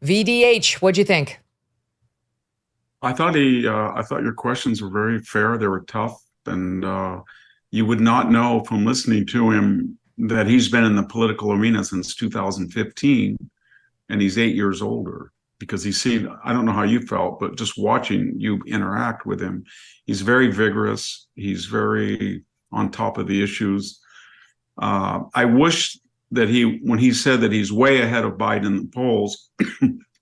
VDH, what'd you think? I thought your questions were very fair. They were tough, and you would not know from listening to him that he's been in the political arena since 2015, and he's 8 years older. Because he's seen, I don't know how you felt, but just watching you interact with him, he's very vigorous. He's very on top of the issues. I wish that when he said that he's way ahead of Biden in the polls,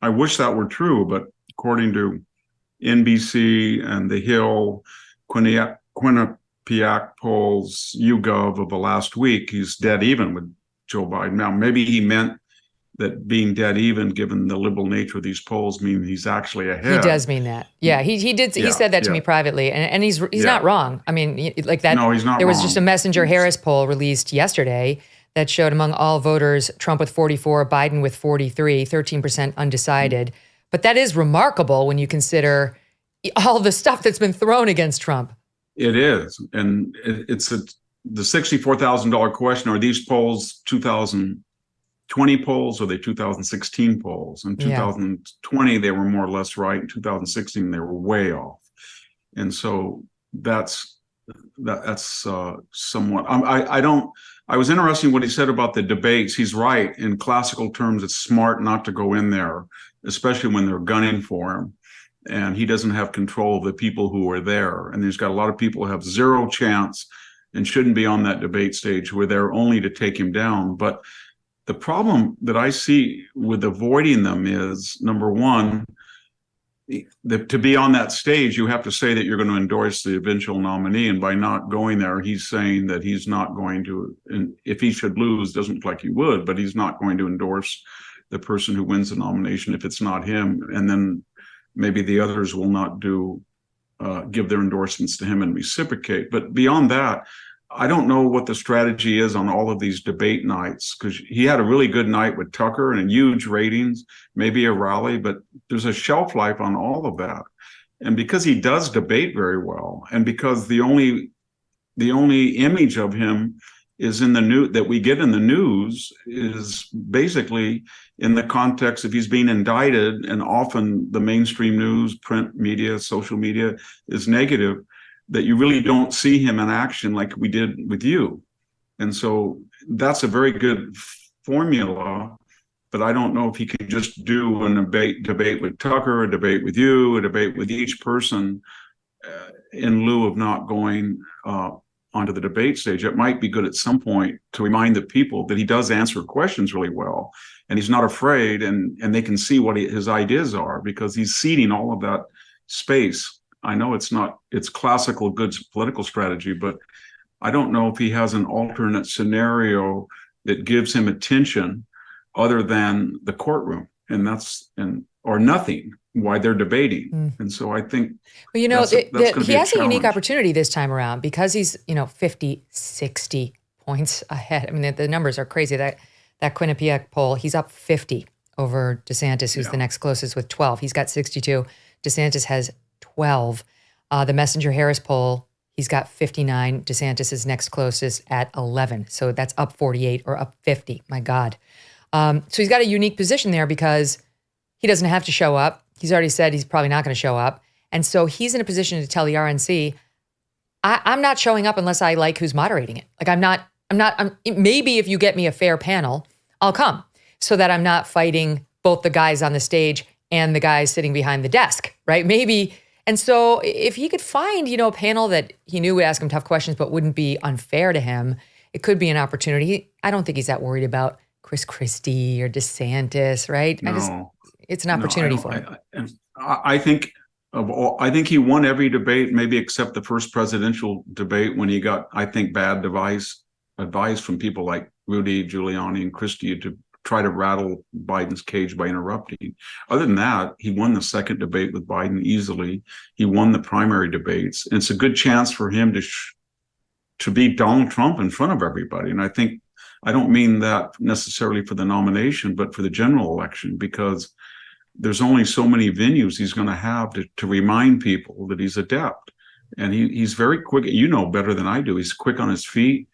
I wish that were true, but according to NBC and The Hill, Quinnipiac polls, YouGov of the last week, he's dead even with Joe Biden. Now, maybe he meant that being dead even, given the liberal nature of these polls, mean he's actually ahead. He does mean that. Yeah, he did. He said that to me privately, and he's not wrong. I mean, like that. No, he's not. There was just a Messenger Harris poll released yesterday that showed among all voters, Trump with 44, Biden with 43, 13% undecided. But that is remarkable when you consider all the stuff that's been thrown against Trump. It is, and it's the $64,000 question: are these polls 2020 polls or the 2016 polls? In 2020, they were more or less right. In 2016, they were way off. And so that's somewhat, I was interested in what he said about the debates. He's right. In classical terms, it's smart not to go in there, especially when they're gunning for him. And he doesn't have control of the people who are there. And there's got a lot of people who have zero chance and shouldn't be on that debate stage, who are there only to take him down. But the problem that I see with avoiding them is, number one, to be on that stage, you have to say that you're going to endorse the eventual nominee. And by not going there, he's saying that he's not going to, and if he should lose, doesn't look like he would, but he's not going to endorse the person who wins the nomination if it's not him. And then maybe the others will not give their endorsements to him and reciprocate. But beyond that, I don't know what the strategy is on all of these debate nights, because he had a really good night with Tucker and huge ratings, maybe a rally, but there's a shelf life on all of that. And because he does debate very well, and because the only image of him is in the news that we get in the news is basically in the context of he's being indicted, and often the mainstream news, print media, social media is negative, that you really don't see him in action like we did with you. And so that's a very good formula, but I don't know if he can just do a debate with Tucker, a debate with you, a debate with each person in lieu of not going onto the debate stage. It might be good at some point to remind the people that he does answer questions really well, and he's not afraid, and they can see what his ideas are, because he's ceding all of that space. I know it's classical good political strategy, but I don't know if he has an alternate scenario that gives him attention other than the courtroom, or nothing while they're debating. And so I think, well, he has a unique opportunity this time around, because he's 50, 60 points ahead. I mean, the numbers are crazy. That Quinnipiac poll, he's up 50 over DeSantis, who's the next closest with 12. He's got 62. DeSantis has 12. The Messenger Harris poll, he's got 59. DeSantis is next closest at 11. So that's up 48 or up 50. My God. So he's got a unique position there, because he doesn't have to show up. He's already said he's probably not going to show up. And so he's in a position to tell the RNC, I'm not showing up unless I like who's moderating it. Like maybe if you get me a fair panel, I'll come, so that I'm not fighting both the guys on the stage and the guys sitting behind the desk, right? Maybe. And so if he could find, a panel that he knew would ask him tough questions but wouldn't be unfair to him, it could be an opportunity. I don't think he's that worried about Chris Christie or DeSantis, right? No, it's an opportunity for him. I think he won every debate, maybe except the first presidential debate, when he got, I think, bad advice from people like Rudy Giuliani and Christie to try to rattle Biden's cage by interrupting. Other than that, he won the second debate with Biden easily. He won the primary debates. And it's a good chance for him to beat Donald Trump in front of everybody. And I don't mean that necessarily for the nomination, but for the general election, because there's only so many venues he's going to have to remind people that he's adept. And he's very quick. You know better than I do. He's quick on his feet.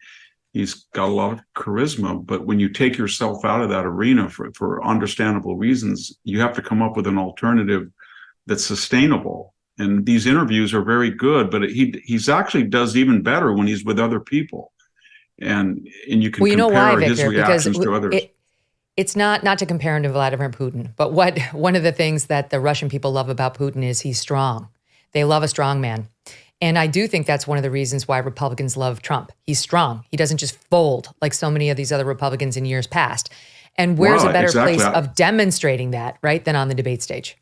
He's got a lot of charisma, but when you take yourself out of that arena for understandable reasons, you have to come up with an alternative that's sustainable. And these interviews are very good, but he's actually does even better when he's with other people. And you can compare his reactions to others. It's not to compare him to Vladimir Putin, but one of the things that the Russian people love about Putin is he's strong. They love a strong man. And I do think that's one of the reasons why Republicans love Trump. He's strong. He doesn't just fold like so many of these other Republicans in years past. And where's a better place of demonstrating that, right, than on the debate stage?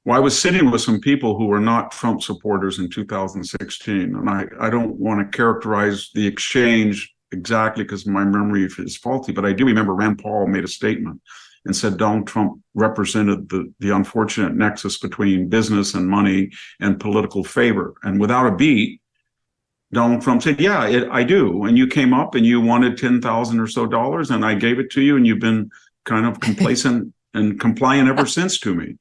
Well, I was sitting with some people who were not Trump supporters in 2016, and I don't want to characterize the exchange exactly because my memory is faulty, but I do remember Rand Paul made a statement and said Donald Trump represented the unfortunate nexus between business and money and political favor. And without a beat, Donald Trump said, yeah, I do. And you came up and you wanted $10,000 or so, and I gave it to you, and you've been kind of complacent and compliant ever since to me.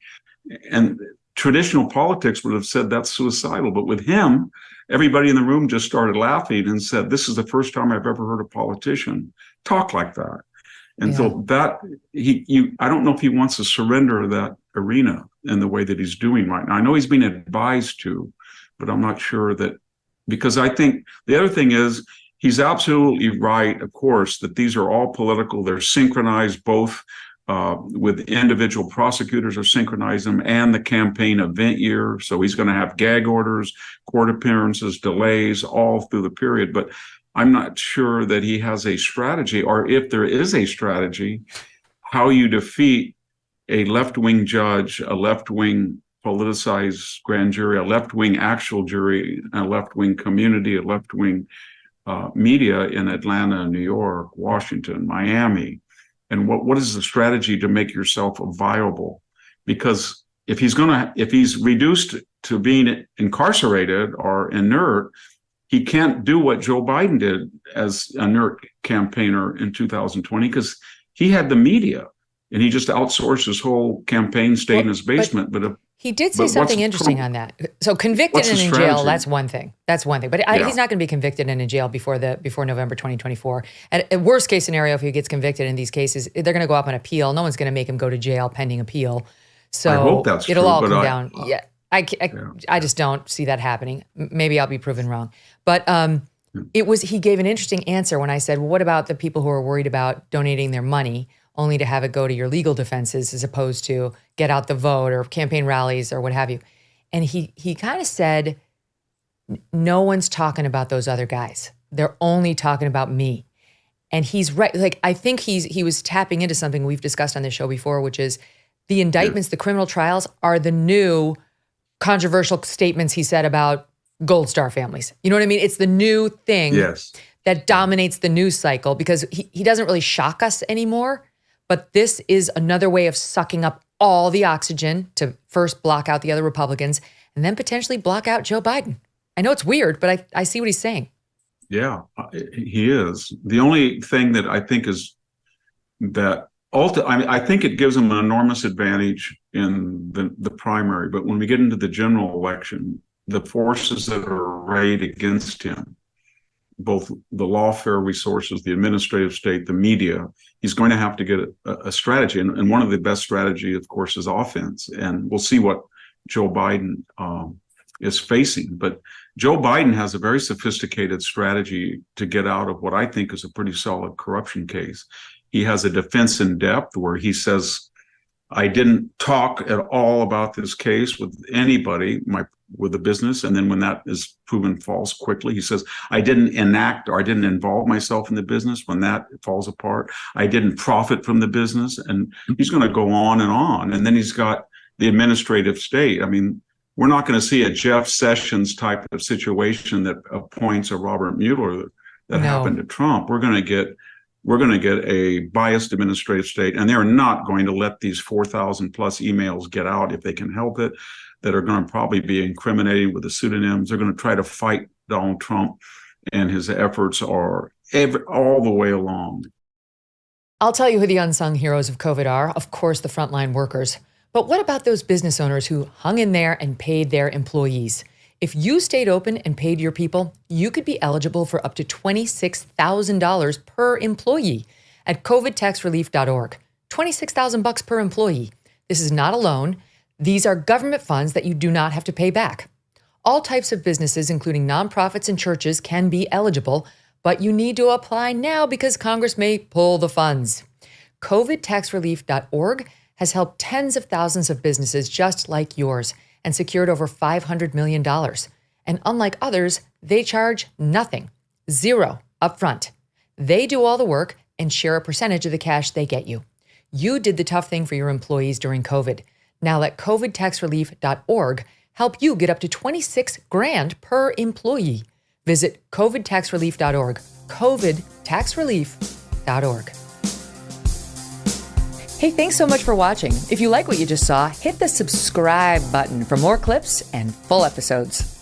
And traditional politics would have said that's suicidal. But with him, everybody in the room just started laughing and said, this is the first time I've ever heard a politician talk like that. And so that I don't know if he wants to surrender that arena in the way that he's doing right now. I know he's been advised to, but I'm not sure that, because I think the other thing is he's absolutely right, of course, that these are all political. They're synchronized both with individual prosecutors are synchronized them and the campaign event year. So he's going to have gag orders, court appearances, delays all through the period. But I'm not sure that he has a strategy, or if there is a strategy, how you defeat a left-wing judge, a left-wing politicized grand jury, a left-wing actual jury, a left-wing community, a left-wing media in Atlanta, New York, Washington, Miami. And what is the strategy to make yourself viable? Because if he's reduced to being incarcerated or inert, he can't do what Joe Biden did as an inert campaigner in 2020 because he had the media and he just outsourced his whole campaign, stayed in his basement. But he did say something interesting on that. So convicted and in jail, that's one thing. But he's not going to be convicted and in jail before November 2024. At worst case scenario, if he gets convicted in these cases, they're going to go up on appeal. No one's going to make him go to jail pending appeal. So I hope that's it'll true, all come down. Yeah. I just don't see that happening. Maybe I'll be proven wrong. But he gave an interesting answer when I said, well, what about the people who are worried about donating their money only to have it go to your legal defenses as opposed to get out the vote or campaign rallies or what have you? And he kind of said, no one's talking about those other guys. They're only talking about me. And he's right. Like, I think he was tapping into something we've discussed on this show before, which is the indictments, the criminal trials are the new controversial statements he said about Gold Star families. You know what I mean? It's the new thing that dominates the news cycle because he doesn't really shock us anymore. But this is another way of sucking up all the oxygen to first block out the other Republicans and then potentially block out Joe Biden. I know it's weird, but I see what he's saying. Yeah, he is. The only thing that I think is that I think it gives him an enormous advantage in the primary. But when we get into the general election, the forces that are arrayed against him, both the lawfare resources, the administrative state, the media, he's going to have to get a strategy. And one of the best strategy, of course, is offense. And we'll see what Joe Biden is facing. But Joe Biden has a very sophisticated strategy to get out of what I think is a pretty solid corruption case. He has a defense in depth where he says, I didn't talk at all about this case with anybody, with the business. And then when that is proven false quickly, he says, I didn't enact or I didn't involve myself in the business. When that falls apart, I didn't profit from the business. And he's going to go on. And then he's got the administrative state. I mean, we're not going to see a Jeff Sessions type of situation that appoints a Robert Mueller that happened to Trump. We're going to get a biased administrative state, and they're not going to let these 4,000 plus emails get out if they can help it, that are going to probably be incriminating with the pseudonyms. They're going to try to fight Donald Trump, and his efforts are all the way along. I'll tell you who the unsung heroes of COVID are. Of course, the frontline workers. But what about those business owners who hung in there and paid their employees? If you stayed open and paid your people, you could be eligible for up to $26,000 per employee at covidtaxrelief.org. $26,000 per employee. This is not a loan. These are government funds that you do not have to pay back. All types of businesses, including nonprofits and churches, can be eligible, but you need to apply now because Congress may pull the funds. covidtaxrelief.org has helped tens of thousands of businesses just like yours and secured over $500 million. And unlike others, they charge nothing, zero upfront. They do all the work and share a percentage of the cash they get you. You did the tough thing for your employees during COVID. Now let covidtaxrelief.org help you get up to $26,000 per employee. Visit covidtaxrelief.org, covidtaxrelief.org. Hey, thanks so much for watching. If you like what you just saw, hit the subscribe button for more clips and full episodes.